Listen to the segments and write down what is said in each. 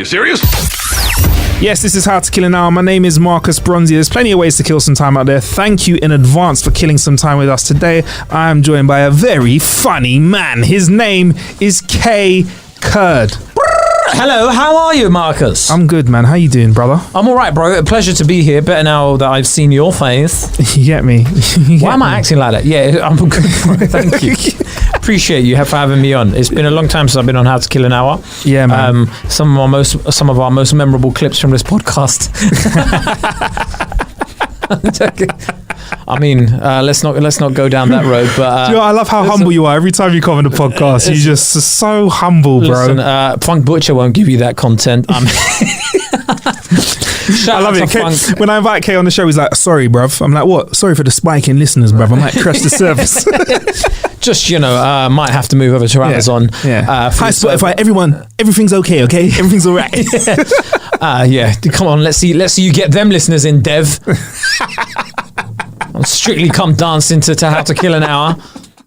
You serious? Yes, this is How to Kill an Hour. My name is Marcus Bronzy. There's plenty of ways to kill some time out there. Thank you in advance for killing some time with us today. I am joined by a very funny man. His name is Kurd. Hello, how are you, Marcus? I'm good, man. How you doing, brother? I'm all right, bro. A pleasure to be here. Better now that I've seen your face. You get me? Why am I acting like that? Yeah, I'm good, bro. Thank you. Appreciate you for having me on. It's been a long time since I've been on How to Kill an Hour. Yeah, man. Some of our most memorable clips from this podcast. I'm joking. I mean, let's not go down that road. But you know, I love how humble you are. Every time you come on the podcast, you're just so humble, bro. Listen, Funk Butcher won't give you that content. I love it. When I invite Kay on the show, he's like, "Sorry, bruv." I'm like, "What? Sorry for the spike in listeners, bruv. I might crash the service." Just, might have to move over to Amazon. Yeah. Hi, Spotify. Everything's okay. Okay, everything's all right. Yeah. Come on, let's see you get them listeners in, Dev. I'll strictly come dancing to How to Kill an Hour.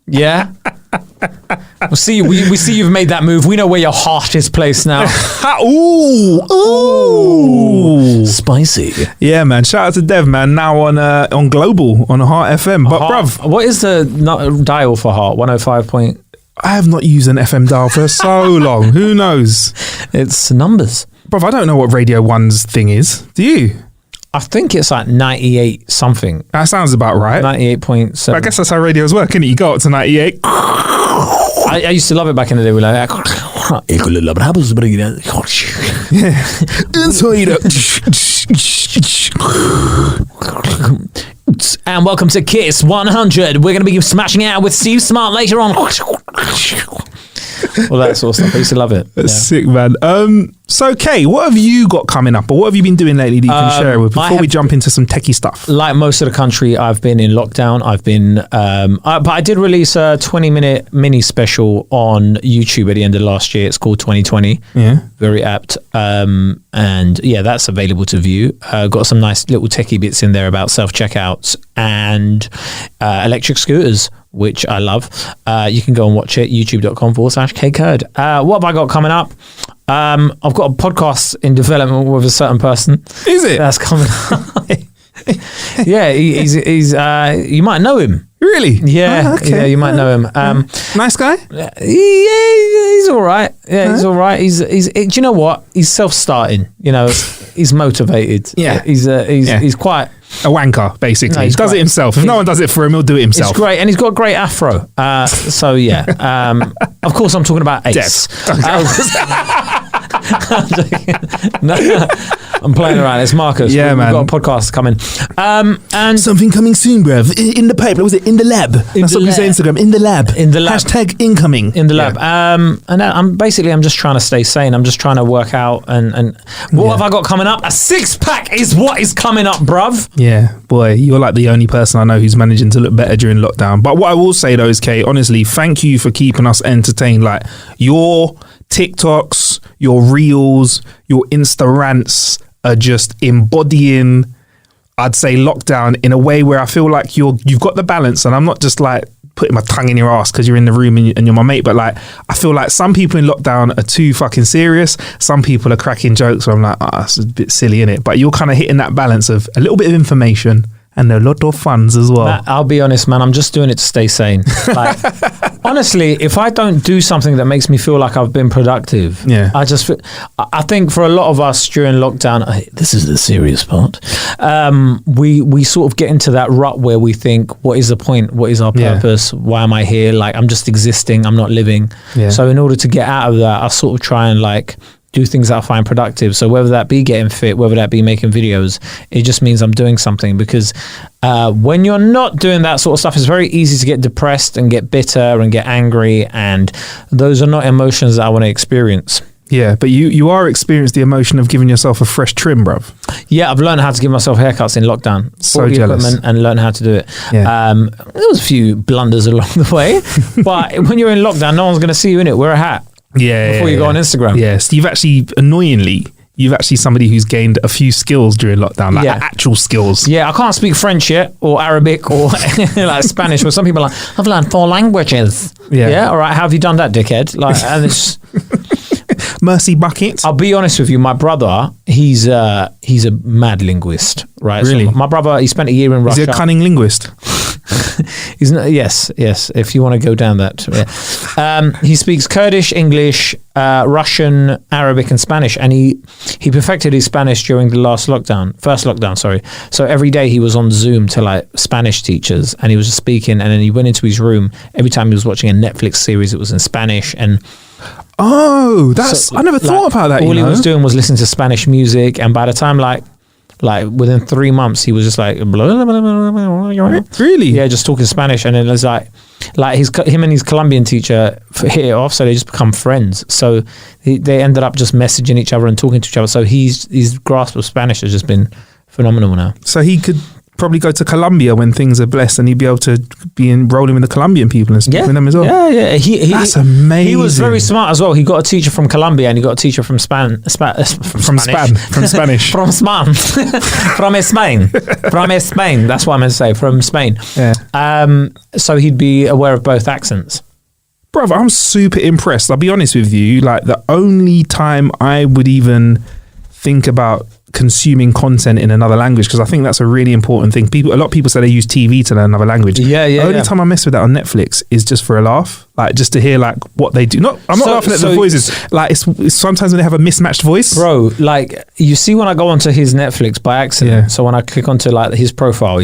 Yeah. We see you've made that move. We know where your heart is placed now. Ooh, spicy. Yeah, man. Shout out to Dev, man. Now on Global on Heart FM. But bruv, what is the dial for Heart? 105 point. I have not used an FM dial for so long. Who knows? It's numbers, bruv. I don't know what Radio 1's thing is. Do you? I think it's like 98 something. That sounds about right. 98.7. I guess that's how radios work, isn't it? You go up to 98. I used to love it back in the day. We're like, and welcome to Kiss 100. We're going to be smashing out with Steve Smart later on. All that sort of stuff. I used to love it. That's sick, man. So, Kay, what have you got coming up, or what have you been doing lately that you can share with before we jump into some techie stuff? Like most of the country, I've been in lockdown. I've been, but I did release a 20-minute mini special on YouTube at the end of last year. It's called 2020. Yeah, very apt. And yeah, that's available to view. Got some nice little techie bits in there about self-checkouts and electric scooters, which I love. You can go and watch it, youtube.com/KKurd. What have I got coming up? I've got a podcast in development with a certain person. Is it? That's coming up. Yeah, he's you might know him. Really? Yeah. Oh, okay. Yeah, you might know him. Nice guy? Yeah, he's all right. Yeah, he's all right. He's do you know what? He's self-starting, he's motivated. Yeah. He's quite a wanker, basically. No, he does it himself. If no one does it for him, he'll do it himself. It's great, and he's got a great afro. So yeah. Of course, I'm talking about Ace. No, I'm playing around. It's Marcus. Yeah, man. We've got a podcast coming. And something coming soon, bruv. In the pipe. What was it? In the lab. That's what we say on Instagram. In the lab. In the lab. Hashtag incoming. In the lab. And I'm just trying to stay sane. I'm just trying to work out. And what have I got coming up? A 6-pack is what is coming up, bruv. Yeah, boy, you're like the only person I know who's managing to look better during lockdown. But what I will say though is, Kay, honestly, thank you for keeping us entertained. Like your TikToks, your reels, your Insta rants are just embodying, I'd say, lockdown in a way where I feel like you've got the balance, and I'm not just like putting my tongue in your ass because you're in the room and you're my mate, but like I feel like some people in lockdown are too fucking serious. Some people are cracking jokes where I'm like, that's a bit silly, innit? But you're kind of hitting that balance of a little bit of information and a lot of funds as well. I'll be honest, man, I'm just doing it to stay sane. Like, honestly, if I don't do something that makes me feel like I've been productive, I think for a lot of us during lockdown, this is the serious part, we sort of get into that rut where we think, what is the point? What is our purpose? Why am I here? Like, I'm just existing. I'm not living. Yeah. So in order to get out of that, I sort of try and like do things that I find productive. So whether that be getting fit, whether that be making videos, it just means I'm doing something, because when you're not doing that sort of stuff, it's very easy to get depressed and get bitter and get angry. And those are not emotions that I want to experience. Yeah, but you are experiencing the emotion of giving yourself a fresh trim, bruv. Yeah, I've learned how to give myself haircuts in lockdown. So jealous. And learn how to do it. Yeah. There was a few blunders along the way, but when you're in lockdown, no one's going to see you in it. Wear a hat. Yeah. Before you go on Instagram. Yes, you've actually somebody who's gained a few skills during lockdown, like actual skills. Yeah, I can't speak French yet, or Arabic, or like Spanish. Where some people are like, I've learned 4 languages. Yeah. All right. How have you done that, dickhead? Like, and it's mercy bucket? I'll be honest with you. My brother, he's a mad linguist, right? Really? So my brother, he spent a year in Russia. Is he a cunning linguist? He's not, yes. If you want to go down that, yeah. He speaks Kurdish, English, Russian, Arabic, and Spanish, and he perfected his Spanish during the first lockdown. Sorry. So every day he was on Zoom to like Spanish teachers, and he was just speaking. And then he went into his room. Every time he was watching a Netflix series, it was in Spanish. And I never thought about that. All he was doing was listening to Spanish music, and by the time like within 3 months, he was just like, blah, blah, blah, blah. Really? Yeah, just talking Spanish. And then it's like him and his Colombian teacher hit it off, so they just become friends. So they ended up just messaging each other and talking to each other. So his grasp of Spanish has just been phenomenal now. So he could probably go to Colombia when things are blessed, and he'd be able to be enrolling with the Colombian people and speak with them as well. Yeah. That's amazing. He was very smart as well. He got a teacher from Colombia, and he got a teacher from Spanish. From Spain. From Spain. From Spain. That's what I meant to say. From Spain. Yeah. So he'd be aware of both accents. Brother, I'm super impressed. I'll be honest with you. Like, the only time I would even think about consuming content in another language, because I think that's a really important thing. A lot of people say they use TV to learn another language. The only time I mess with that on Netflix is just for a laugh, like just to hear like what they do. I'm not laughing at the voices. Like it's sometimes when they have a mismatched voice, bro. Like, you see when I go onto his Netflix by accident. So when I click onto like his profile,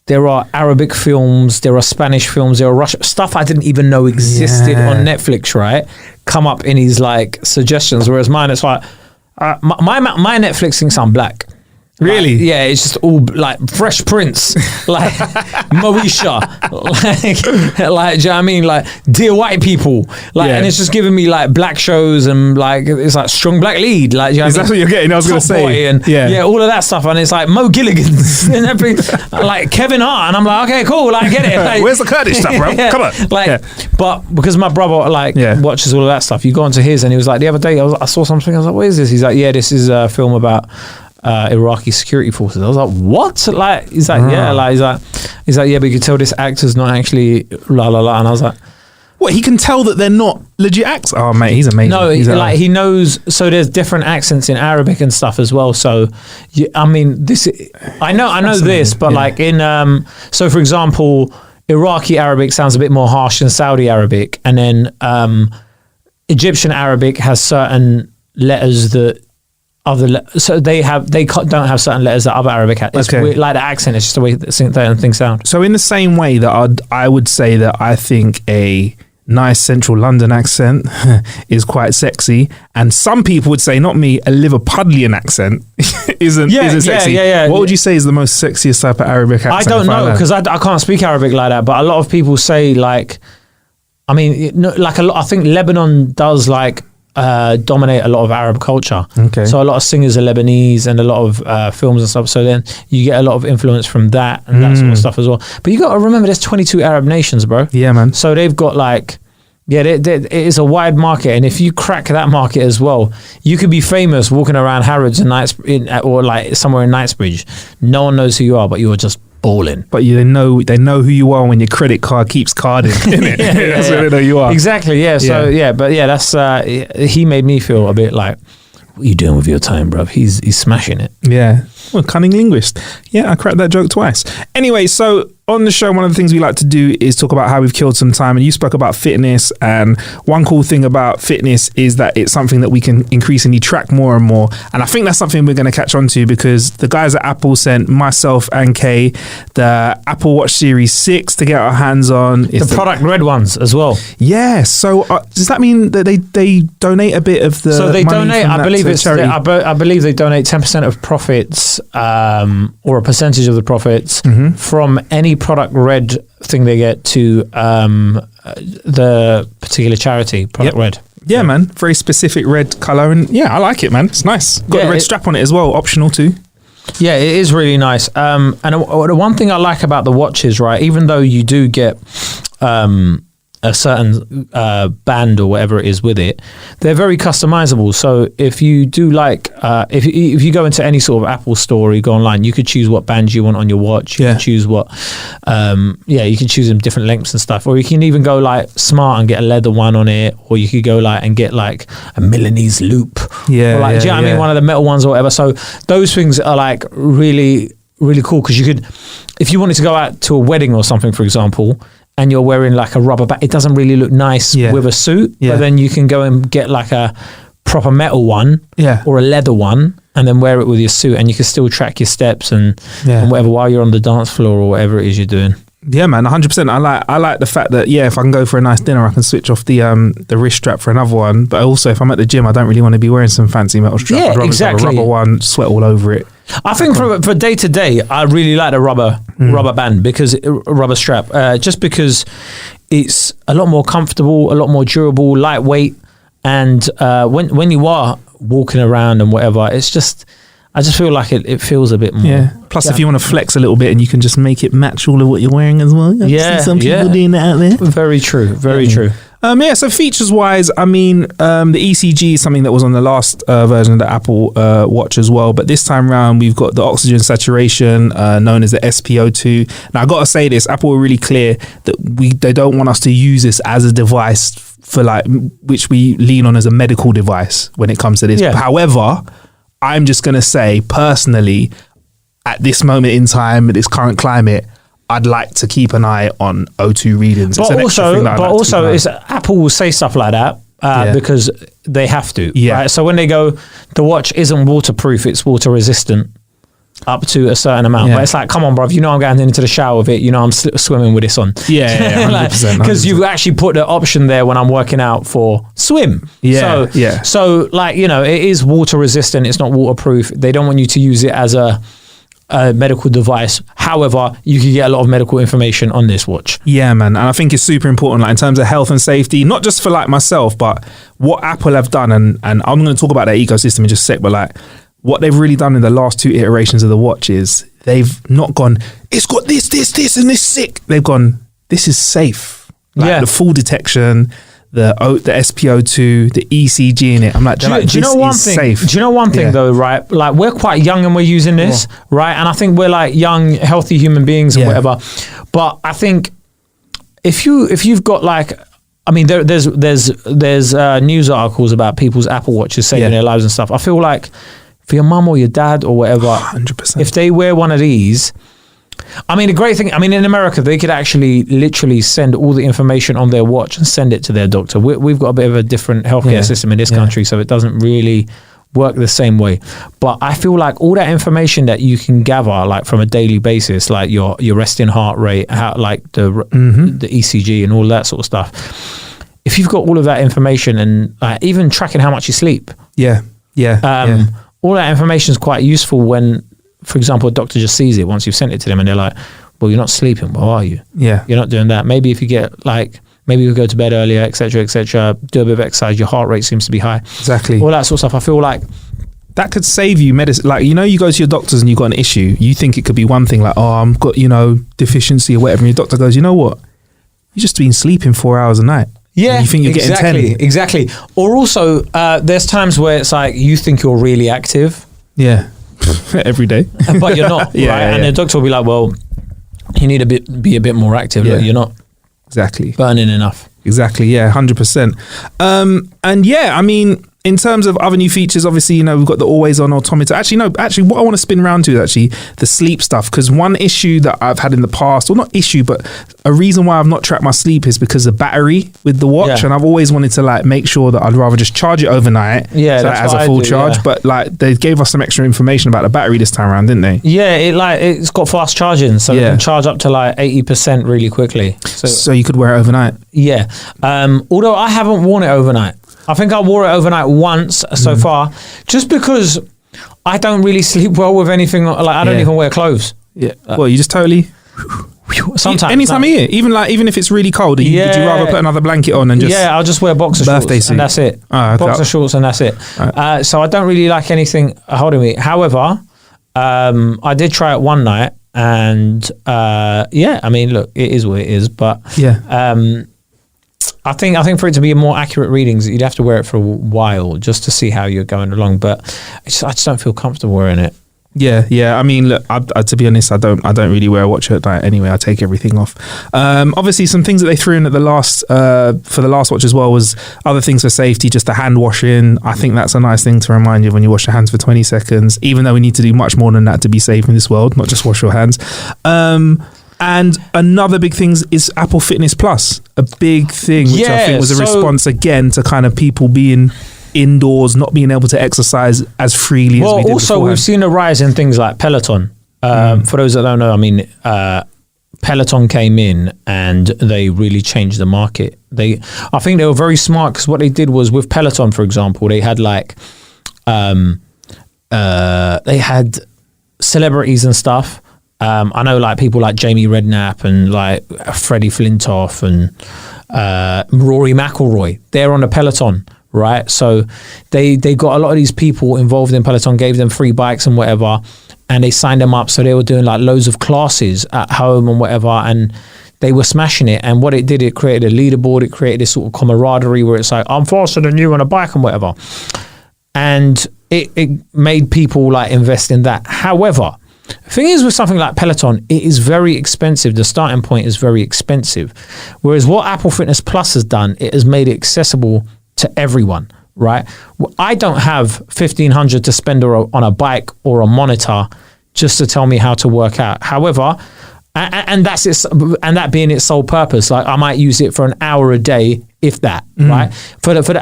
there are Arabic films, there are Spanish films, there are Russian stuff I didn't even know existed on Netflix. Right, come up in his like suggestions, whereas mine it's like. My Netflix thinks I'm black. Really? Like, yeah, it's just all like Fresh Prince, like Moesha, like do you know what I mean? Like Dear White People, like, and it's just giving me like black shows and like it's like Strong Black Lead, like, you know is that what you're getting? I was going to say, and all of that stuff, and it's like Mo Gilligan's and everything, like Kevin Hart, and I'm like, okay, cool, like, I get it. Like, where's the Kurdish stuff, bro? Come on, like, but because my brother like watches all of that stuff, you go onto his, and he was like, the other day I saw something, I was like, what is this? He's like, yeah, this is a film about Iraqi security forces. I was like, what? Like, he's like, yeah, like he's like, yeah, but you can tell this actor's not actually la la la. And I was like, what? He can tell that they're not legit acts. Oh, mate, he's amazing. No, he knows. So there's different accents in Arabic and stuff as well. So, I mean, I know this, but like in so for example, Iraqi Arabic sounds a bit more harsh than Saudi Arabic, and then Egyptian Arabic has certain letters that. So they don't have certain letters that other Arabic has. It's weird, like the accent is just the way that things sound. So in the same way that I would say that I think a nice central London accent is quite sexy, and some people would say, not me, a Liverpudlian accent isn't sexy. What would you say is the most sexiest type of Arabic accent? I don't know, because I can't speak Arabic like that, but a lot of people say like, I mean, like a lot. I think Lebanon does like. Dominate a lot of Arab culture. Okay. So a lot of singers are Lebanese and a lot of films and stuff. So then you get a lot of influence from that and that sort of stuff as well. But you got to remember there's 22 Arab nations, bro. Yeah, man. So they've got like, it is a wide market. And if you crack that market as well, you could be famous walking around Harrods and or like somewhere in Knightsbridge. No one knows who you are, but you are just balling. But they know who you are when your credit card keeps carding, innit? That's what they know you are. Exactly, yeah. So but that's he made me feel a bit like, what are you doing with your time, bruv? He's smashing it. Yeah. Well, cunning linguist. Yeah, I cracked that joke twice. Anyway, so on the show, one of the things we like to do is talk about how we've killed some time, and you spoke about fitness, and one cool thing about fitness is that it's something that we can increasingly track more and more, and I think that's something we're going to catch on to, because the guys at Apple sent myself and Kay the Apple Watch Series 6 to get our hands on. It's the product red ones as well. Yeah, so does that mean that they donate a bit of the so they money donate, I believe it's charity? I believe they donate 10% of profits or a percentage of the profits from any product red thing they get to the particular charity, Product Red. Yeah, man. Very specific red colour, and I like it, man. It's nice. Got a red strap on it as well, optional too. Yeah, it is really nice. And the one thing I like about the watches, right, even though you do get a certain band or whatever it is with it, they're very customizable. So if you do like, if you go into any sort of Apple store, or you go online, you could choose what band you want on your watch. You can choose what, you can choose them different lengths and stuff. Or you can even go like smart and get a leather one on it, or you could go like and get like a Milanese loop. Yeah, or like, do you know what I mean? One of the metal ones or whatever. So those things are like really, really cool, because you could, if you wanted to go out to a wedding or something, for example, and you're wearing like a rubber band, it doesn't really look nice with a suit, but then you can go and get like a proper metal one or a leather one, and then wear it with your suit, and you can still track your steps and whatever while you're on the dance floor or whatever it is you're doing. Yeah, man, 100%. I like the fact that if I can go for a nice dinner, I can switch off the wrist strap for another one. But also, if I'm at the gym, I don't really want to be wearing some fancy metal strap. I'd rather have a rubber one, sweat all over it. I think for day to day, I really like the rubber band, because rubber strap, just because it's a lot more comfortable, a lot more durable, lightweight, and when you are walking around and whatever, it's just, I just feel like it feels a bit more. Yeah. Plus, if you want to flex a little bit, and you can just make it match all of what you're wearing as well. I see some people doing that out there. Very true. Very true. So features wise, I mean, the ECG is something that was on the last version of the Apple Watch as well. But this time round, we've got the oxygen saturation, known as the SpO2. Now, I got to say this, Apple were really clear that they don't want us to use this as a device for like, which we lean on as a medical device when it comes to this. Yeah. However, I'm just going to say personally, at this moment in time, at this current climate, I'd like to keep an eye on O2 readings. But also, it's Apple will say stuff like that because they have to. Yeah. Right? So when they go, the watch isn't waterproof, it's water resistant up to a certain amount. But it's like, come on, bruv, you know I'm going into the shower with it. You know I'm swimming with this on. Yeah, 100%. Because you've actually put the option there when I'm working out for swim. So like, you know, it is water resistant. It's not waterproof. They don't want you to use it as a medical device. However, you can get a lot of medical information on this watch. Yeah, man. And I think it's super important, like in terms of health and safety, not just for like myself, but what Apple have done. And I'm going to talk about their ecosystem in just a sec, but like what they've really done in the last 2 iterations of the watch is they've not gone, it's got this, and this sick. They've gone, this is safe. Like the fall detection, the SpO2, the ECG in it. I'm like, do you know one thing? Safe. Do you know one thing though, right? Like we're quite young and we're using this, right? And I think we're like young, healthy human beings and whatever. But I think if you've got like, I mean, there's news articles about people's Apple Watches saving their lives and stuff. I feel like for your mum or your dad or whatever, 100%. If they wear one of these, I mean, the great thing, I mean, in America, they could actually literally send all the information on their watch and send it to their doctor. We've got a bit of a different healthcare system in this country, so it doesn't really work the same way. But I feel like all that information that you can gather, like from a daily basis, like your resting heart rate, how, like the ECG and all that sort of stuff. If you've got all of that information and even tracking how much you sleep, all that information is quite useful when, for example, a doctor just sees it once you've sent it to them and they're like, well, you're not sleeping. Well, are you? Yeah. You're not doing that. Maybe if you get like, maybe you go to bed earlier, et cetera, do a bit of exercise, your heart rate seems to be high. Exactly. All that sort of stuff. I feel like that could save you medicine. Like, you know, you go to your doctors and you've got an issue. You think it could be one thing like, oh, I've got, you know, deficiency or whatever. And your doctor goes, you know what? You've just been sleeping 4 hours a night. Yeah, and you think you're getting 10. Exactly. Or also, there's times where it's like you think you're really active. Yeah. Every day. But you're not. And the doctor will be like, well, you need to be a bit more active. Like, you're not burning enough. Exactly. Yeah, 100%. And yeah, I mean, in terms of other new features, obviously, you know, we've got the always on odometer. Actually, what I want to spin around to is actually the sleep stuff. Because one issue that I've had in the past, or not issue, but a reason why I've not tracked my sleep is because of the battery with the watch. And I've always wanted to like make sure that I'd rather just charge it overnight. Yeah, so that as a full charge. Yeah. But like they gave us some extra information about the battery this time around, didn't they? Yeah, it's got fast charging. So it can charge up to like 80% really quickly. So you could wear it overnight? Yeah. Although I haven't worn it overnight. I think I wore it overnight once so far, just because I don't really sleep well with anything. Like I don't even wear clothes. Yeah. Well, you just totally. Sometimes. Any time of year, even if it's really cold, would you rather put another blanket on and just? Yeah, I'll just wear boxer shorts and that's it. Oh, okay. Boxer shorts and that's it. Right. So I don't really like anything holding me. However, I did try it one night, and I mean, look, it is what it is. But I think for it to be a more accurate readings, you'd have to wear it for a while just to see how you're going along. But I just don't feel comfortable wearing it. Yeah. I mean, look, to be honest, I don't really wear a watch at night anyway. I take everything off. Obviously, some things that they threw in at the last for the last watch as well was other things for safety, just the hand washing. I think that's a nice thing to remind you when you wash your hands for 20 seconds. Even though we need to do much more than that to be safe in this world, not just wash your hands. And another big thing is Apple Fitness Plus, a big thing, which I think was a response again to kind of people being indoors, not being able to exercise as freely as we did also beforehand. We've seen a rise in things like Peloton. For those that don't know, I mean, Peloton came in and they really changed the market. I think they were very smart because what they did was with Peloton, for example, they had like they had celebrities and stuff. I know like people like Jamie Redknapp and like Freddie Flintoff and Rory McIlroy. They're on the Peloton. Right, so they got a lot of these people involved in Peloton, gave them free bikes and whatever, and they signed them up. So they were doing like loads of classes at home and whatever, and they were smashing it. And what it did, it created a leaderboard. It created this sort of camaraderie where it's like, I'm faster than you on a bike and whatever. And it made people like invest in that. However, the thing is with something like Peloton, it is very expensive. The starting point is very expensive. Whereas what Apple Fitness Plus has done, it has made it accessible to everyone, right? I don't have $1,500 to spend on a bike or a monitor just to tell me how to work out. However, and that's it, and that being its sole purpose, like I might use it for an hour a day, if that, right?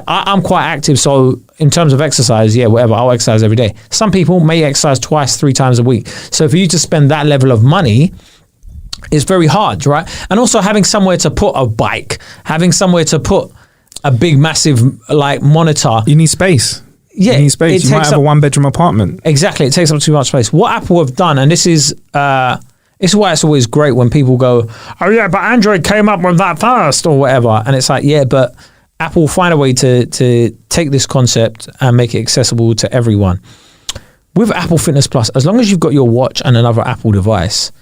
I'm quite active, so in terms of exercise, whatever, I'll exercise every day. Some people may exercise 2-3 times a week. So for you to spend that level of money, it's very hard, right? And also having somewhere to put a bike, having somewhere to put a big, massive like monitor. You need space. Yeah, you need space. You might have a 1-bedroom apartment. Exactly, it takes up too much space. What Apple have done, and this is why it's always great when people go, "Oh yeah, but Android came up with that first," or whatever, and it's like, yeah, but Apple find a way to take this concept and make it accessible to everyone. With Apple Fitness Plus, as long as you've got your watch and another Apple device,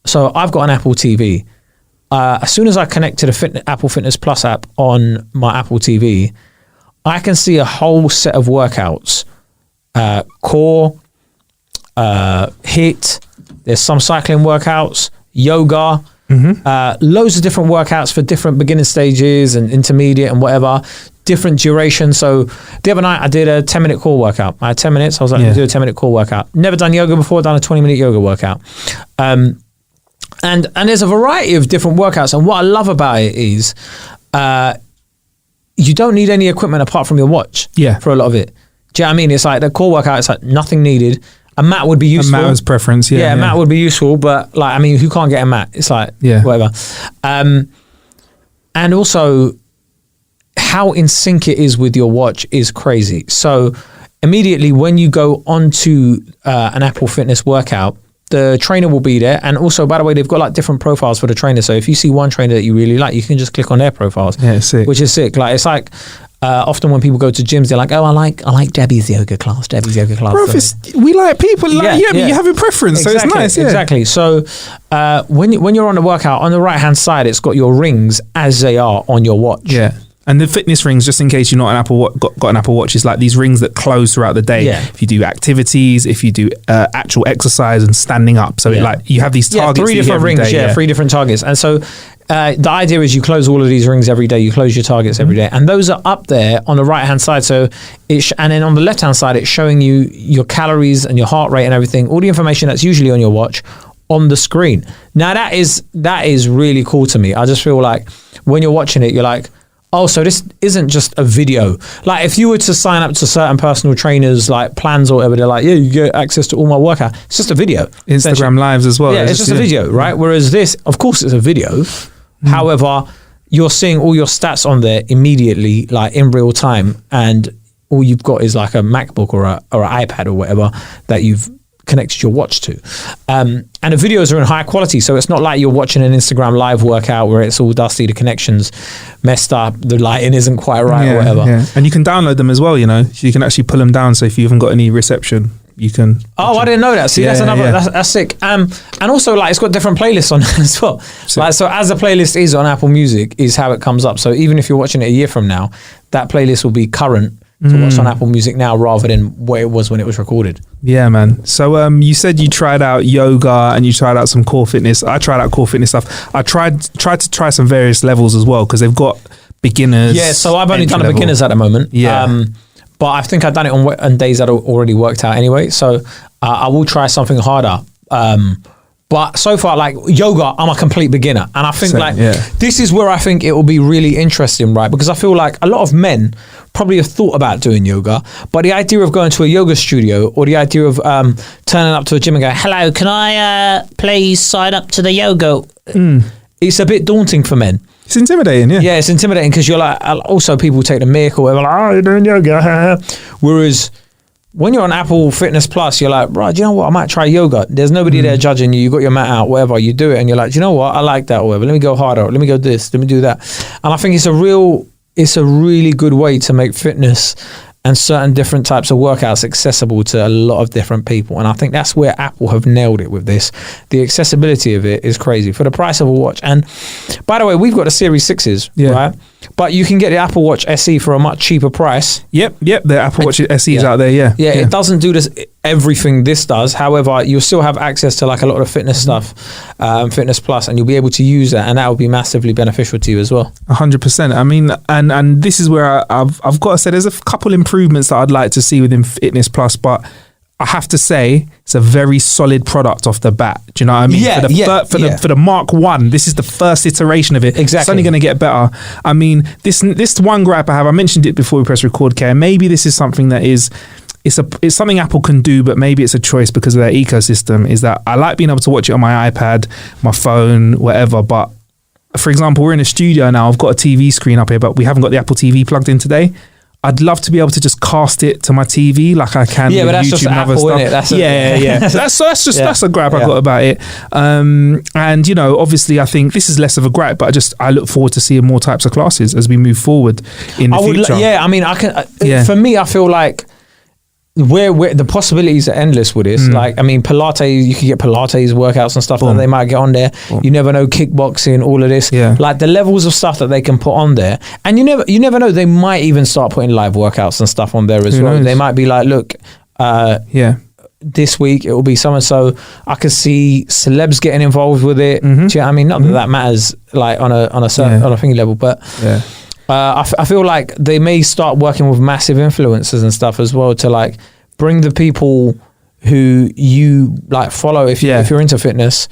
so I've got an Apple TV. As soon as I connect to the Apple Fitness Plus app on my Apple TV, I can see a whole set of workouts, core, HIIT, there's some cycling workouts, yoga, loads of different workouts for different beginning stages and intermediate and whatever, different duration. So the other night I did a 10-minute core workout. I had 10 minutes. I was like, I'm going to do a 10-minute core workout. Never done yoga before, done a 20-minute yoga workout. And there's a variety of different workouts. And what I love about it is you don't need any equipment apart from your watch for a lot of it. Do you know what I mean? It's like the core workout, it's like nothing needed. A mat would be useful. A mat is preference, a mat would be useful. But like, I mean, who can't get a mat? It's like, whatever. And also how in sync it is with your watch is crazy. So immediately when you go onto an Apple Fitness workout, the trainer will be there. And also, by the way, they've got like different profiles for the trainer. So if you see one trainer that you really like, you can just click on their profiles. Yeah, sick. Which is sick. Like, it's like often when people go to gyms, they're like, oh, I like Debbie's yoga class. Bro, we like people. Like, but you have a preference. Exactly, so it's nice. Yeah. Exactly. So when you're on the workout, on the right-hand side, it's got your rings as they are on your watch. Yeah. And the fitness rings, just in case you're not got an Apple Watch, is like these rings that close throughout the day. Yeah. If you do activities, if you do actual exercise and standing up. So you have these targets. 3 different rings, 3 different targets. And so the idea is you close all of these rings every day. You close your targets every day. And those are up there on the right-hand side. So and then on the left-hand side, it's showing you your calories and your heart rate and everything. All the information that's usually on your watch on the screen. Now, that is really cool to me. I just feel like when you're watching it, you're like, oh, so this isn't just a video. Like if you were to sign up to certain personal trainers, like plans or whatever, they're like, yeah, you get access to all my workout. It's just a video. Instagram lives as well. Yeah, it's just a video, right? Whereas this, of course, it's a video. However, you're seeing all your stats on there immediately, like in real time. And all you've got is like a MacBook or an iPad or whatever that you've connected your watch to. And the videos are in high quality, so it's not like you're watching an Instagram live workout where it's all dusty, the connection's messed up, the lighting isn't quite right or whatever. Yeah. And you can download them as well, so you can actually pull them down, so if you haven't got any reception, you can. Oh, I didn't know that. See, that's another. That's sick. And also, like, it's got different playlists on it as well. Like, so as the playlist is on Apple Music, is how it comes up. So even if you're watching it a year from now, that playlist will be current to what's on Apple Music now, rather than what it was when it was recorded. Yeah, man. So you said you tried out yoga and you tried out some core fitness. I tried out core fitness stuff. I tried to try some various levels as well, because they've got beginners. Yeah, so I've only done a beginners at the moment. Yeah. But I think I've done it on days that already worked out anyway. So I will try something harder. But so far, like yoga, I'm a complete beginner. And I think this is where I think it will be really interesting, right? Because I feel like a lot of men probably have thought about doing yoga, but the idea of going to a yoga studio, or the idea of turning up to a gym and going, hello, can I please sign up to the yoga? It's a bit daunting for men. It's intimidating, yeah. Yeah, it's intimidating because you're like, also people take the mick or whatever, like, oh, you're doing yoga. Whereas when you're on Apple Fitness Plus, you're like, right, do you know what? I might try yoga. There's nobody there judging you. You got your mat out, whatever. You do it and you're like, do you know what? I like that or whatever. Let me go harder. Let me go this. Let me do that. And I think it's a really good way to make fitness and certain different types of workouts accessible to a lot of different people. And I think that's where Apple have nailed it with this. The accessibility of it is crazy for the price of a watch. And by the way, we've got the Series 6s, right? But you can get the Apple Watch SE for a much cheaper price. Yep. The Apple Watch SE is out there, yeah. Yeah, it doesn't do everything this does. However, you'll still have access to like a lot of fitness stuff, Fitness Plus, and you'll be able to use that, and that will be massively beneficial to you as well. 100%. I mean, and this is where I've got to say there's a couple improvements that I'd like to see within Fitness Plus, but I have to say it's a very solid product off the bat. Do you know what I mean? For the Mark 1, this is the first iteration of it. Exactly. It's only going to get better. I mean, this one gripe I have, I mentioned it before we press record, Care. Maybe this is something that is it's something Apple can do, but maybe it's a choice because of their ecosystem, is that I like being able to watch it on my iPad, my phone, whatever. But for example, we're in a studio now, I've got a TV screen up here, but we haven't got the Apple TV plugged in today. I'd love to be able to just cast it to my TV like I can with that's YouTube just and Apple, other stuff. That's a gripe I got about it. And you know, obviously, I think this is less of a gripe, but I look forward to seeing more types of classes as we move forward in the future. I mean, I can. For me, I feel like where the possibilities are endless with this. Like, I mean, Pilates, you can get Pilates workouts and stuff that they might get on there. You never know, kickboxing, all of this. Like the levels of stuff that they can put on there, and you never know, they might even start putting live workouts and stuff on there as well. They might be like, look, this week it will be so and so. I could see celebs getting involved with it. Do you know what I mean? Not that matters, like on a certain on a thingy level, but I feel like they may start working with massive influencers and stuff as well to like bring the people who you like follow if you're into fitness,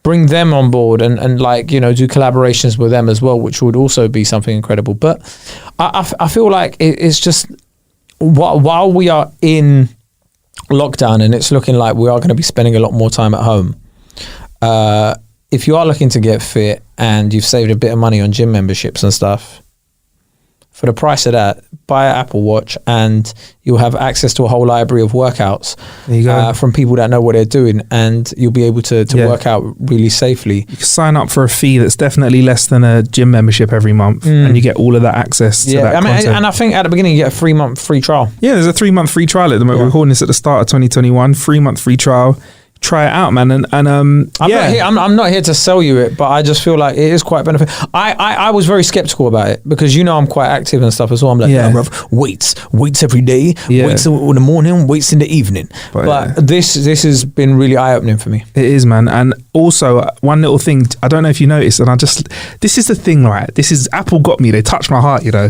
bring them on board and like, you know, do collaborations with them as well, which would also be something incredible. But I feel like it's just while we are in lockdown and it's looking like we are going to be spending a lot more time at home, if you are looking to get fit and you've saved a bit of money on gym memberships and stuff, for the price of that, buy an Apple Watch and you'll have access to a whole library of workouts from people that know what they're doing, and you'll be able to work out really safely. You can sign up for a fee that's definitely less than a gym membership every month, and you get all of that access to that content. And I think at the beginning you get a 3-month free trial. Yeah, there's a 3-month free trial at the moment. We're recording this at the start of 2021, 3-month free trial. Try it out, man, I'm not here to sell you it, but I just feel like it is quite beneficial. I was very skeptical about it because, you know, I'm quite active and stuff as well. I'm like, no, bruv, weights every day, weights in the morning, weights in the evening. But this has been really eye opening for me. It is, man. And also one little thing, I don't know if you noticed, and this is the thing, right? This is Apple got me. They touched my heart, you know.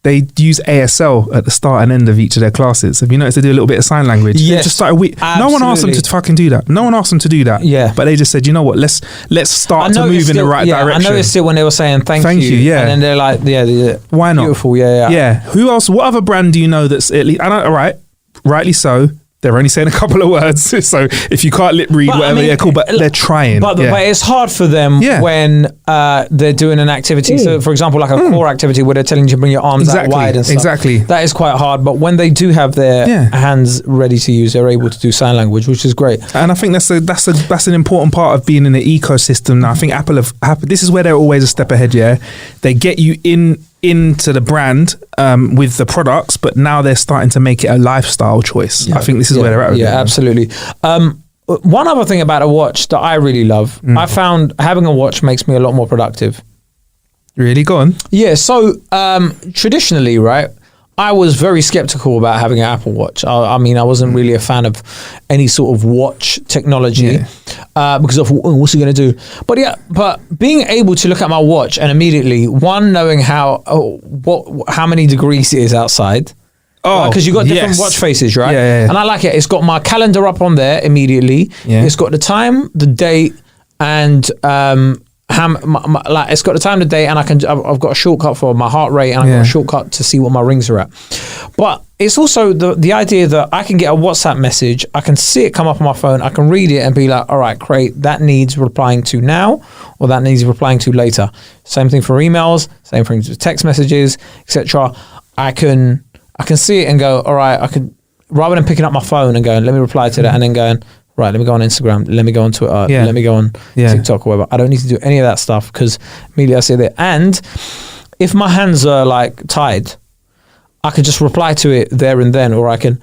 They use ASL at the start and end of each of their classes. Have you noticed they do a little bit of sign language? Yes, they just started no one asked them to fucking do that. No one asked them to do that. Yeah. But they just said, you know what, let's start to move in the right direction. I noticed it when they were saying thank you. Yeah. And then they're like, why not? Beautiful, yeah. Yeah. Who else, what other brand do you know that's at least, rightly so. They're only saying a couple of words, so if you can't lip read, cool. But they're trying. But it's hard for them when they're doing an activity. So, for example, like a core activity where they're telling you to bring your arms out wide and stuff. Exactly. That is quite hard. But when they do have their hands ready to use, they're able to do sign language, which is great. And I think that's an important part of being in the ecosystem now. I think Apple have. This is where they're always a step ahead. Yeah, they get you into the brand with the products, but now they're starting to make it a lifestyle choice. I think this is where they're at with it. Yeah, absolutely. One other thing about a watch that I really love, I found having a watch makes me a lot more productive. Really? Go on. Yeah, so traditionally, right, I was very skeptical about having an Apple Watch. I mean, I wasn't really a fan of any sort of watch technology because of what's it going to do. But being able to look at my watch and immediately, one, knowing how many degrees it is outside. Oh, because you've got different watch faces, right? Yeah. And I like it. It's got my calendar up on there immediately. Yeah. It's got the time, the date, and it's got the time, the date, and I've got a shortcut for my heart rate, and I've got a shortcut to see what my rings are at. But it's also the idea that I can get a WhatsApp message, I can see it come up on my phone, I can read it and be like, all right, great, that needs replying to now, or that needs replying to later. Same thing for emails, same thing for text messages, etc. I can see it and go, all right, I could, rather than picking up my phone and going, let me reply to that, and then going, right, let me go on Instagram, let me go on Twitter, let me go on TikTok or whatever. I don't need to do any of that stuff because immediately I see it. And if my hands are like tied, I could just reply to it there and then, or I can, do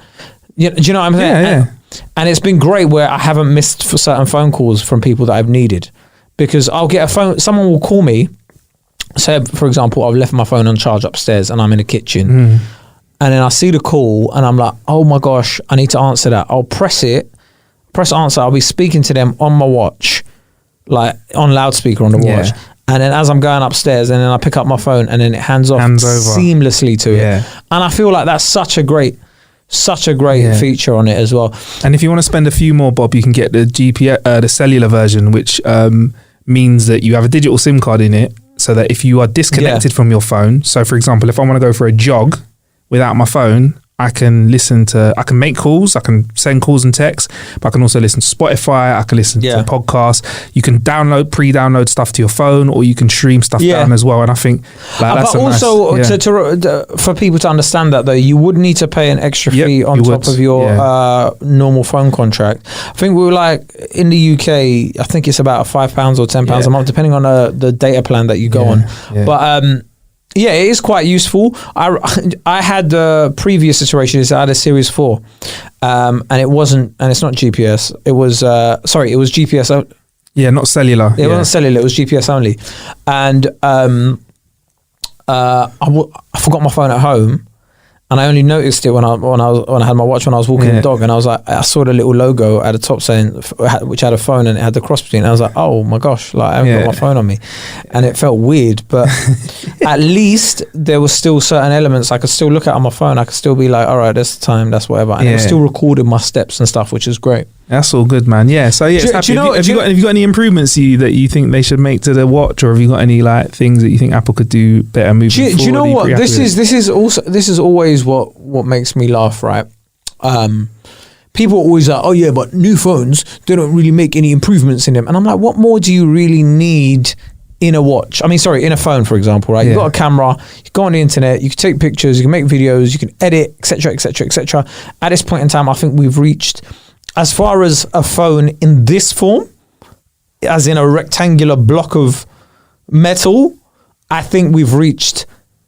you know what I'm saying? Yeah. And it's been great where I haven't missed for certain phone calls from people that I've needed, because I'll get a phone, someone will call me, say, for example, I've left my phone on charge upstairs and I'm in the kitchen. And then I see the call and I'm like, oh my gosh, I need to answer that. I'll press answer. I'll be speaking to them on my watch, like on loudspeaker on the watch. And then as I'm going upstairs, and then I pick up my phone and then it hands over seamlessly to it. And I feel like that's such a great feature on it as well. And if you want to spend a few more, Bob, you can get the GPS, the cellular version, which means that you have a digital SIM card in it, so that if you are disconnected from your phone, so for example, if I want to go for a jog without my phone, I can make calls, I can send calls and texts, but I can also listen to Spotify, I can listen to podcasts. You can pre-download stuff to your phone, or you can stream stuff down as well. And I think that's for people to understand that, though, you would need to pay an extra fee on top of your normal phone contract. I think we were like, in the UK, I think it's about £5 or £10 a month, depending on the data plan that you go on. But yeah, it is quite useful. I had the previous situation is I had a Series 4, and it's not GPS. It was it was GPS. Not cellular. It wasn't cellular. It was GPS only, and I forgot my phone at home, and I only noticed it when I had my watch when I was walking the dog, and I was like, I saw the little logo at the top saying, which had a phone and it had the cross between. And I was like, oh my gosh, like I haven't got my phone on me, and it felt weird, but at least there was still certain elements I could still look at on my phone. I could still be like, all right, that's the time, that's whatever, and it was still recording my steps and stuff, which is great. That's all good, man. Yeah. So have you got any improvements that you think they should make to the watch, or have you got any like things that you think Apple could do better moving forward? Do you know what? This is always what makes me laugh, right? People are always like, oh yeah, but new phones, they don't really make any improvements in them. And I'm like, what more do you really need in a watch? I mean, sorry, in a phone, for example, right? You've got a camera, you go on the internet, you can take pictures, you can make videos, you can edit, etc., etc., etc. At this point in time, I think we've reached, as far as a phone in this form, as in a rectangular block of metal, I think we've reached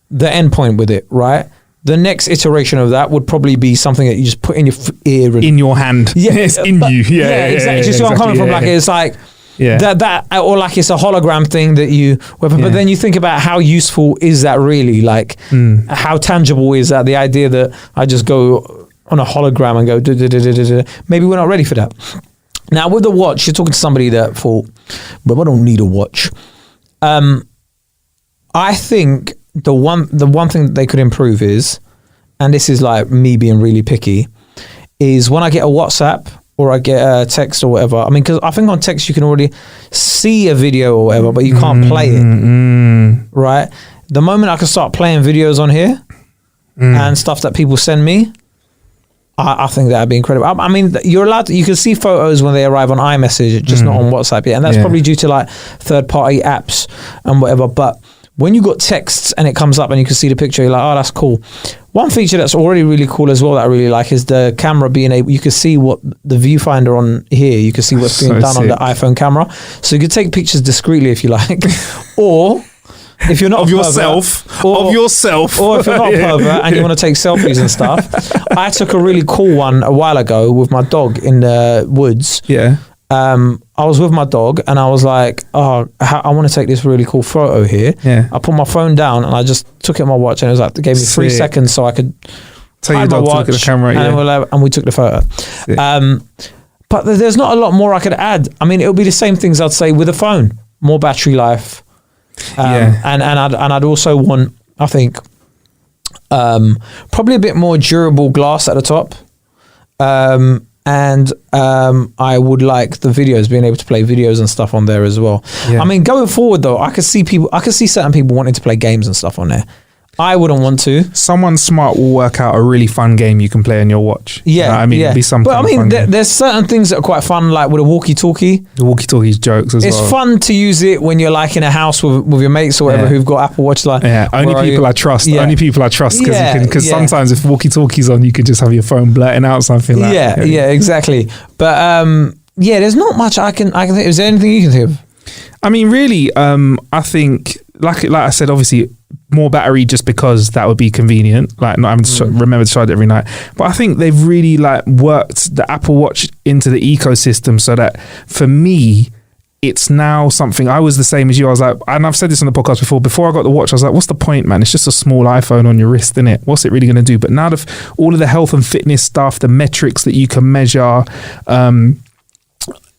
the end point with it, right? The next iteration of that would probably be something that you just put in your ear. In your hand. Yeah. It's in you. Yeah, exactly. Just where I'm coming from. Like, it's like, that, or like it's a hologram thing that you, but then you think about how useful is that really? Like, how tangible is that? The idea that I just go on a hologram and go, maybe we're not ready for that. Now, with the watch, you're talking to somebody that thought, but I don't need a watch. I think the one thing that they could improve is, and this is like me being really picky, is when I get a WhatsApp or I get a text or whatever. I mean, because I think on text you can already see a video or whatever, but you can't play it, right? The moment I can start playing videos on here and stuff that people send me, I think that'd be incredible. I mean, you're allowed to, you can see photos when they arrive on iMessage, just not on WhatsApp yet, and that's probably due to like third-party apps and whatever. But when you got texts and it comes up and you can see the picture, you're like, oh, that's cool. One feature that's already really cool as well that I really like is the camera being able, you can see what the viewfinder on here, you can see what's being done on the iPhone camera. So you can take pictures discreetly if you like, or if you're not of a yourself, pervert, or if you're not a pervert and you want to take selfies and stuff, I took a really cool one a while ago with my dog in the woods. Yeah. I was with my dog and I was like, I want to take this really cool photo here. Yeah. I put my phone down and I just took it on my watch, and it was like, it gave me 3 seconds so I could tell your dog to look at the camera. And we took the photo. But there's not a lot more I could add. I mean, it would be the same things I'd say with a phone. More battery life. And I'd also want, I think, probably a bit more durable glass at the top. And I would like the videos, being able to play videos and stuff on there as well. Yeah. I mean, going forward though, I could see certain people wanting to play games and stuff on there. I wouldn't want to. Someone smart will work out a really fun game you can play on your watch. Yeah, you know what I mean, it'd be something. But I mean, there's certain things that are quite fun, like with a walkie-talkie. The walkie-talkie's jokes as well. It's fun to use it when you're like in a house with your mates or whatever who've got Apple Watch. Like, only people I trust. Yeah. Only people I trust because sometimes if walkie-talkie's on, you can just have your phone blurting out something like that. Yeah, exactly. But there's not much I can think. Is there anything you can think of? I mean, really, I think like I said, obviously, more battery just because that would be convenient, like not having to remember to charge it every night. But I think they've really like worked the Apple Watch into the ecosystem so that for me, it's now something. I was the same as you. I was like, and I've said this on the podcast before I got the watch, I was like, what's the point, man? It's just a small iPhone on your wrist, isn't it? What's it really going to do? But now all of the health and fitness stuff, the metrics that you can measure,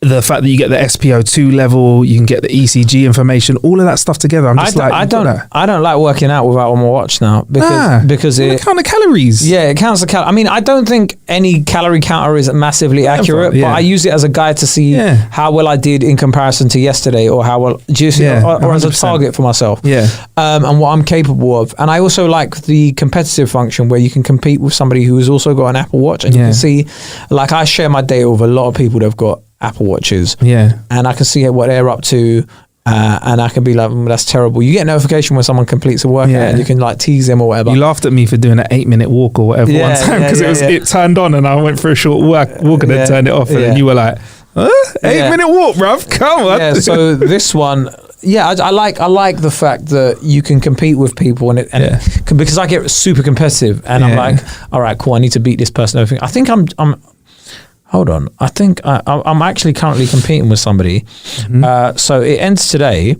the fact that you get the SpO2 level, you can get the ECG information, all of that stuff together. I'm just I don't like working out without on my watch now because it counts the calories. Yeah, it counts the calories. I mean, I don't think any calorie counter is massively accurate, but I use it as a guide to see how well I did in comparison to yesterday, or how well, or as a target for myself. Yeah, and what I'm capable of. And I also like the competitive function where you can compete with somebody who has also got an Apple Watch, and you can see, like, I share my data with a lot of people that've got Apple Watches, and I can see what they're up to, and I can be like, that's terrible. You get a notification when someone completes a workout, and you can like tease them or whatever. You laughed at me for doing an 8-minute walk or whatever one time because it turned on and I went for a short walk and then turned it off, and then you were like, 8-minute walk, bruv, come on. Yeah, so this one, I like the fact that you can compete with people, because I get super competitive, and I'm like, all right, cool, I need to beat this person. I think hold on. I think I'm actually currently competing with somebody. Mm-hmm. So it ends today.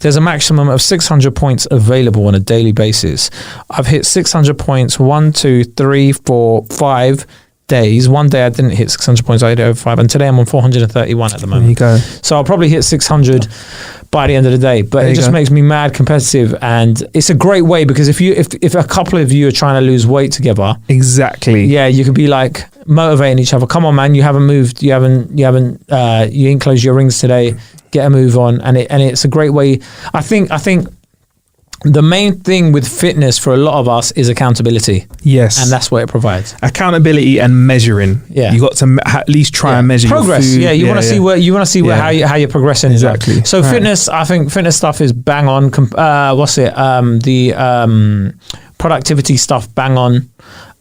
There's a maximum of 600 points available on a daily basis. I've hit 600 points 1, 2, 3, 4, 5 days. One day I didn't hit 600 points. I hit over 5. And today I'm on 431 at the moment. There you go. So I'll probably hit 600 by the end of the day. But it just makes me mad competitive. And it's a great way, because if a couple of you are trying to lose weight together. Exactly. Yeah, you could be like motivating each other. Come on, man, you haven't moved. You didn't close your rings today. Get a move on. And it's a great way. I think the main thing with fitness for a lot of us is accountability. Yes. And that's what it provides. Accountability and measuring. Yeah. You got to at least try and measure progress. Your food. Yeah, you want to see how you're progressing. Exactly. So fitness, I think fitness stuff is bang on. The productivity stuff, bang on.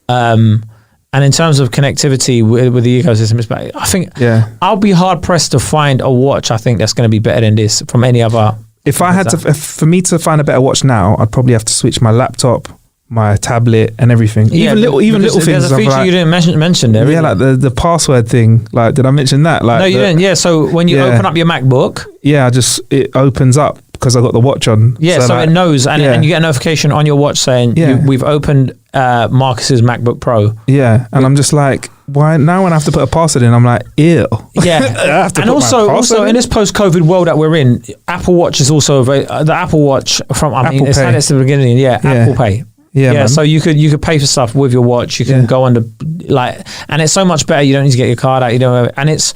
And in terms of connectivity with the ecosystem, it's better. I think I'll be hard pressed to find a watch, I think, that's going to be better than this from any other. If I had to, for me to find a better watch now, I'd probably have to switch my laptop, my tablet, and everything. Even little things. There's a feature you didn't mention there. Yeah, like the password thing. Like, did I mention that? Like, no, you didn't. Yeah, so when you open up your MacBook, it opens up because I got the watch on. Yeah, so it knows, and you get a notification on your watch saying we've opened Marcus's MacBook Pro. Yeah, and I'm just like, why now? When I have to put a password in, I'm like, ew. Yeah, and also in this post-COVID world that we're in, Apple Watch is also the Apple Watch from. It's had it at the beginning. Yeah, Apple Pay. Yeah, so you could pay for stuff with your watch. You can go on and it's so much better. You don't need to get your card out. And it's,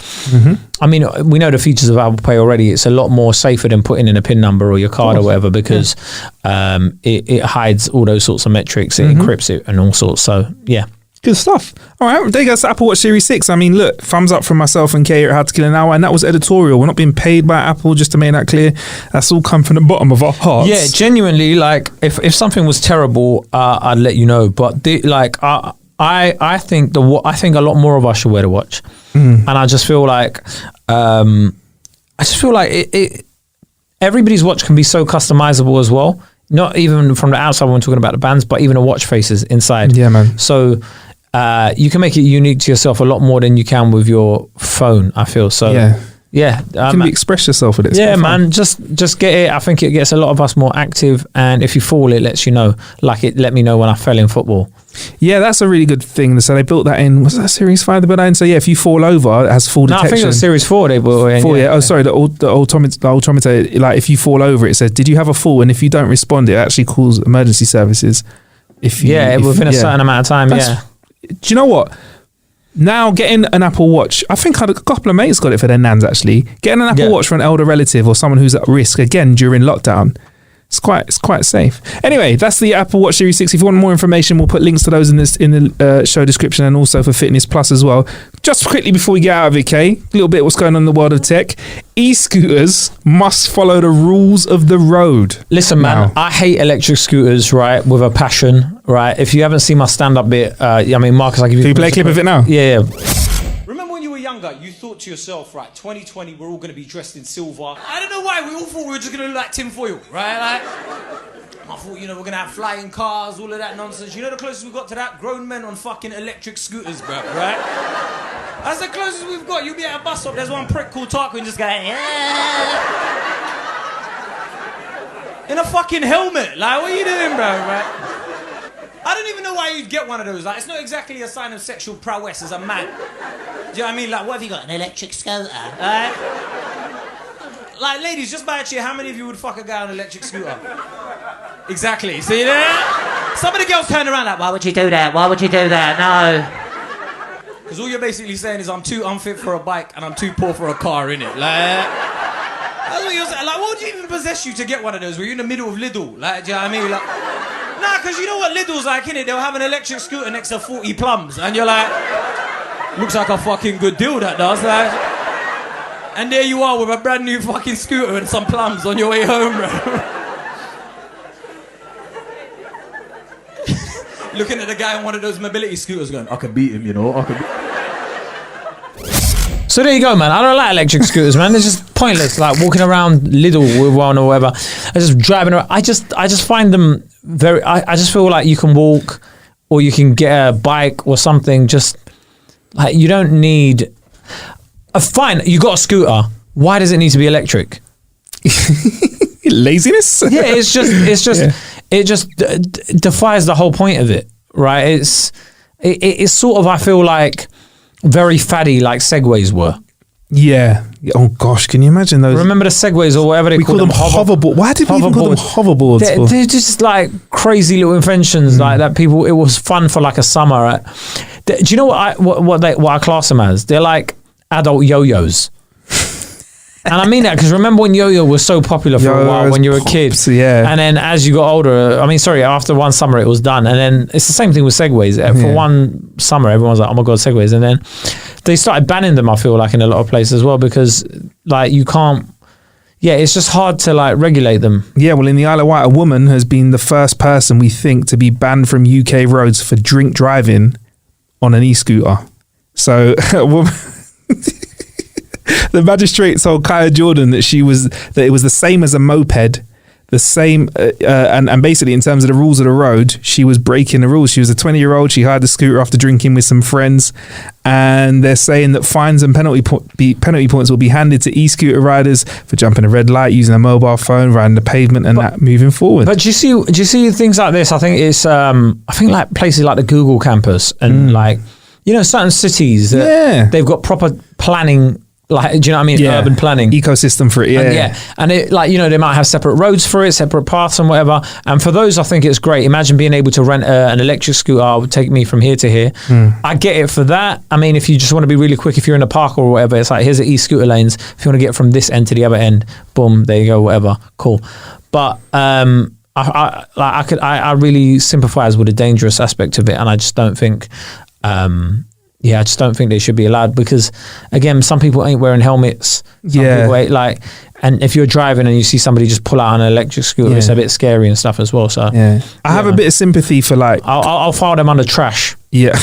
I mean, we know the features of Apple Pay already. It's a lot more safer than putting in a PIN number or your card or whatever, because it hides all those sorts of metrics. It encrypts it and all sorts. So yeah. Good stuff. All right, there you go. It's Apple Watch Series 6. I mean, look, thumbs up from myself and Kay at How to Kill an Hour. And that was editorial. We're not being paid by Apple, just to make that clear. That's all come from the bottom of our hearts. Yeah, genuinely, like, if something was terrible, I'd let you know. But I think a lot more of us should wear the watch. And I just feel like it everybody's watch can be so customizable as well. Not even from the outside when we're talking about the bands, but even the watch faces inside. Yeah, man. So you can make it unique to yourself a lot more than you can with your phone, I feel. So yeah. You can express yourself with it. Yeah, man. Just get it. I think it gets a lot of us more active, and if you fall, it lets you know. Like it let me know when I fell in football. Yeah, that's a really good thing. So they built that in. Was that Series 5 they built that in? So yeah, if you fall over, it has fall detection. I think it was Series 4 they built it in. Oh, sorry, the altimeter. Like if you fall over, it says, "Did you have a fall?" And if you don't respond, it actually calls emergency services. Within a certain amount of time. Do you know what? Now getting an Apple Watch, I think a couple of mates got it for their nans actually. Getting an Apple Watch for an elder relative or someone who's at risk again during lockdown. It's quite safe. Anyway, that's the Apple Watch Series 6. If you want more information, we'll put links to those in the show description and also for Fitness Plus as well. Just quickly before we get out of it, Kay, a little bit what's going on in the world of tech. E-scooters must follow the rules of the road. Listen, man, I hate electric scooters, right, with a passion, right? If you haven't seen my stand-up bit, Marcus, I'll give you... Can you play a clip of it now? Yeah. Remember when you were younger, you thought to yourself, right, 2020, we're all going to be dressed in silver. I don't know why, we all thought we were just going to look like tinfoil, right? Like, I thought, we're going to have flying cars, all of that nonsense. You know the closest we got to that? Grown men on fucking electric scooters, bro, right? That's the closest we've got. You'll be at a bus stop, there's one prick called Tarquin just going, in a fucking helmet. Like, what are you doing, bro, right? I don't even know why you'd get one of those. Like, it's not exactly a sign of sexual prowess as a man. Do you know what I mean? Like, what have you got? An electric scooter? Like, ladies, just by actually, how many of you would fuck a guy on an electric scooter? Exactly. See there? Some of the girls turn around like, why would you do that? Why would you do that? No. Because all you're basically saying is I'm too unfit for a bike and I'm too poor for a car, innit? Like, that's what you're saying. Like, what would you even possess you to get one of those? Were you in the middle of Lidl? Like, do you know what I mean? Like, nah, because you know what Lidl's like, innit? They'll have an electric scooter next to 40 plums. And you're like, looks like a fucking good deal, that does. Like, and there you are with a brand new fucking scooter and some plums on your way home, bro. Looking at the guy on one of those mobility scooters going, I could beat him, you know, I could beat him. So there you go, man. I don't like electric scooters, man. They're just pointless. Like walking around Lidl with one or whatever. I just driving around. I just find them very. I just feel like you can walk, or you can get a bike or something. Just like you don't need. Fine, you got a scooter. Why does it need to be electric? Laziness. Yeah, it's just it just defies the whole point of it, right? It's sort of, I feel like, very faddy, like Segways were. Yeah. Oh gosh, can you imagine those? Remember the Segways or whatever they call them? Hoverboard. Why did we even call them hoverboards? They're just like crazy little inventions like that. People, it was fun for like a summer. Right? Do you know what I class them as? They're like adult yo-yos. And I mean that because remember when yo-yo was so popular for a while when you were a kid, and then as you got older, after one summer it was done, and then it's the same thing with Segways. For one summer, everyone's like, "Oh my god, Segways!" And then they started banning them. I feel like in a lot of places as well because like you can't. Yeah, it's just hard to like regulate them. Yeah, well, in the Isle of Wight, a woman has been the first person we think to be banned from UK roads for drink driving on an e-scooter. So. The magistrate told Kaya Jordan that it was the same as a moped, the same, and basically in terms of the rules of the road, she was breaking the rules. She was a 20-year-old. She hired the scooter after drinking with some friends, and they're saying that fines and penalty points will be handed to e-scooter riders for jumping a red light, using a mobile phone, riding the pavement, and that moving forward. But do you see things like this? I think it's like places like the Google campus and like certain cities they've got proper planning. Like, do you know what I mean? Yeah. Urban planning. Ecosystem for it, yeah. And it, like, they might have separate roads for it, separate paths and whatever. And for those, I think it's great. Imagine being able to rent an electric scooter, would take me from here to here. I get it for that. I mean, if you just want to be really quick, if you're in a park or whatever, it's like, here's the e-scooter lanes. If you want to get from this end to the other end, boom, there you go, whatever. Cool. But I really sympathize with the dangerous aspect of it. And I just don't think... I just don't think they should be allowed because, again, some people ain't wearing helmets. Some people ain't, like, And if you're driving and you see somebody just pull out an electric scooter, it's a bit scary and stuff as well. So I have a bit of sympathy for like. I'll file them under trash. Yeah,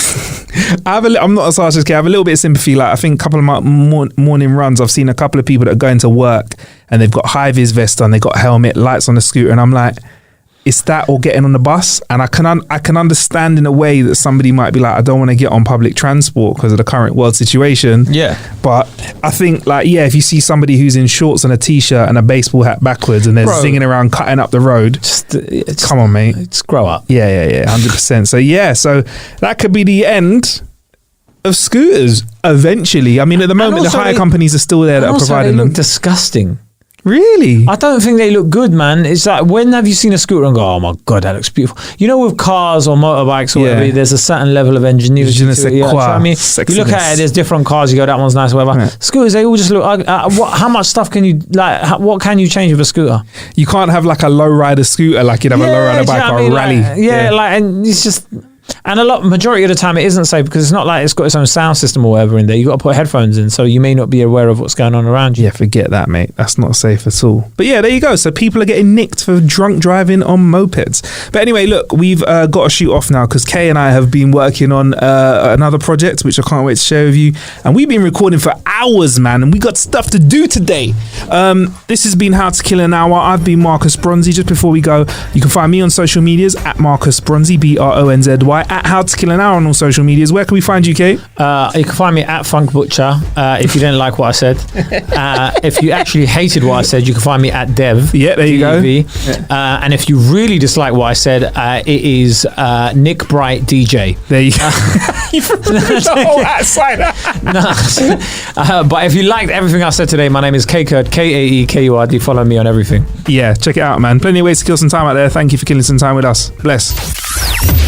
I'm not as harsh as Kay. I have a little bit of sympathy. Like I think a couple of my morning runs, I've seen a couple of people that are going to work and they've got high vis vest on, they got helmet, lights on the scooter, and I'm like, it's that or getting on the bus. And I can understand in a way that somebody might be like, I don't want to get on public transport because of the current world situation. Yeah. But I think like, if you see somebody who's in shorts and a t-shirt and a baseball hat backwards and they're zinging around cutting up the road, come on, mate. Just grow up. Yeah, 100%. So that could be the end of scooters eventually. I mean, at the moment, the hire companies are still there that are providing them. Disgusting. Really? I don't think they look good, man. It's like, when have you seen a scooter and go, oh my God, that looks beautiful? You know, with cars or motorbikes or whatever, there's a certain level of ingenuity to it. You know what I mean? You look at it, there's different cars, you go, that one's nice, whatever. Yeah. Scooters, they all just look, how much stuff can you, like, what can you change with a scooter? You can't have like a lowrider scooter, like you'd have a lowrider bike or a rally. And it's just... And majority of the time it isn't safe because it's not like it's got its own sound system or whatever in there. You've got to put headphones in, so you may not be aware of what's going on around you. Yeah, forget that, mate. That's not safe at all. But yeah, there you go. So people are getting nicked for drunk driving on mopeds. But anyway, look, we've got to shoot off now because Kay and I have been working on another project, which I can't wait to share with you. And we've been recording for hours, man, and we got stuff to do today. This has been How to Kill an Hour. I've been Marcus Bronzy. Just before we go, you can find me on social medias at Marcus Bronzy, BRONZY, at How to Kill an Hour on all social medias. Where can we find you, Kate? You can find me at Funk Butcher if you didn't like what I said. If you actually hated what I said, you can find me at Dev. Yeah, there you go. Yeah. And if you really dislike what I said, it is Nick Bright DJ. There you go. You removed the whole outside. But if you liked everything I said today, my name is Kurd, KAEKURD. Follow me on everything. Yeah, check it out, man. Plenty of ways to kill some time out there. Thank you for killing some time with us. Bless.